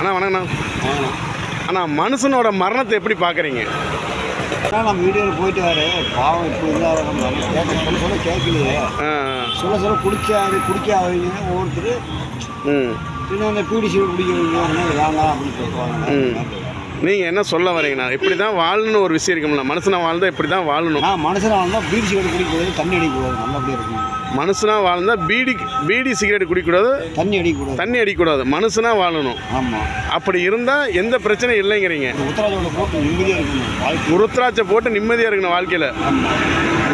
அண்ணா வணக்கண்ணா. அண்ணா மனுஷனோட மரணத்தை எப்படி பார்க்குறீங்க? நம்ம வீடியோவில் போயிட்டு வர பாவம் இப்போ இருந்தால் சொல்ல கேட்கலையே. சொல்ல குடிக்காதீங்க ஒவ்வொருத்தர் இன்னும் அந்த பீடி சீடு குடிக்கிறீங்க வேண்டாம் அப்படின்னு சொல்லுவாங்க. நீங்கள் என்ன சொல்ல வரீங்கண்ணா? இப்படி தான் வாழணும்னு ஒரு விஷயம் இருக்கும்ல, மனுஷனாக வாழ்ந்தால் இப்படி தான் வாழணும். மனுஷனாக வாழ்ந்தால் பீடி சிகரெட் குடிக்கக்கூடாது, தண்ணி அடிக்கக்கூடாது, நல்லா அப்படியே இருக்கும். மனுஷனாக வாழ்ந்தால் பீடி சிகரெட் குடிக்கக்கூடாது, தண்ணி அடிக்கக்கூடாது, மனுஷனாக வாழணும். ஆமாம். அப்படி இருந்தால் எந்த பிரச்சனையும் இல்லைங்கிறீங்க. உருத்திராட்சை போட்டு நிம்மதியாக இருக்கணும். உருத்திராட்சை போட்டு நிம்மதியாக இருக்கணும் வாழ்க்கையில்.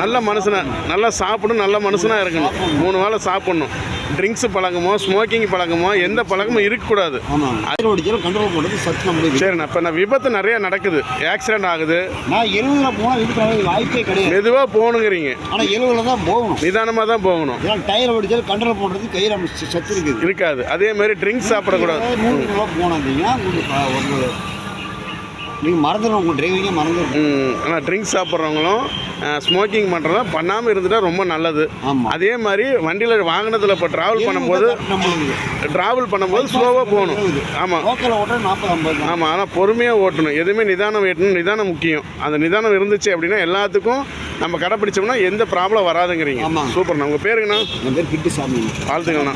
நல்ல மனுஷனாக நல்லா சாப்பிடணும், நல்ல மனுஷனாக இருக்கணும். 3 வேளை சாப்பிட்ணும். ட்ரிங்க்ஸு பழக்கமோ ஸ்மோக்கிங் பழக்கமோ எந்த பழக்கமும் இருக்கக்கூடாது. கண்ட்ரோல் பண்ணுறது சத்து. சரிண்ணா. இப்போ நான் விபத்து நிறைய நடக்குது, ஆக்சிடென்ட் ஆகுது. நான் 70 போனால் விபத்து வாய்ப்பே கிடையாது. மெதுவாக போகணுங்கிறீங்க. ஆனால் 70 தான் போகணும், நிதானமாக தான் போகணும். டயர் ஓடிச்சாலும் கண்ட்ரோல் பண்ணுறது கையில் சத்து இருக்குது இருக்காது. அதே மாதிரி ட்ரிங்க்ஸ் சாப்பிடக்கூடாது. 100 கிலோ போனாந்தீங்கன்னா உங்களுக்கு நீங்கள் மறந்துடும், உங்கள் டிரைவிங்கே மறந்துடும். ஆனால் ட்ரிங்க்ஸ் சாப்பிட்றவங்களும் ஸ்மோக்கிங் பண்ணுறதும் பண்ணாமல் இருந்துட்டால் ரொம்ப நல்லது. அதே மாதிரி வண்டியில் வாகனத்தில் இப்போ ட்ராவல் பண்ணும்போது ஸ்லோவாக போகணும். ஆமாம், ஆமாம். ஆனால் பொறுமையாக ஓட்டணும். எதுவுமே நிதானம் ஓட்டணும். நிதானம் முக்கியம். அந்த நிதானம் இருந்துச்சு அப்படின்னா எல்லாத்துக்கும் நம்ம கடைப்பிடிச்சோம்னா எந்த ப்ராப்ளம் வராதுங்கிறீங்க. சூப்பர்ண்ணா. உங்கள் பேருங்கண்ணா? என் பேர் கிட்டு சாமி. வாழ்த்துக்கண்ணா.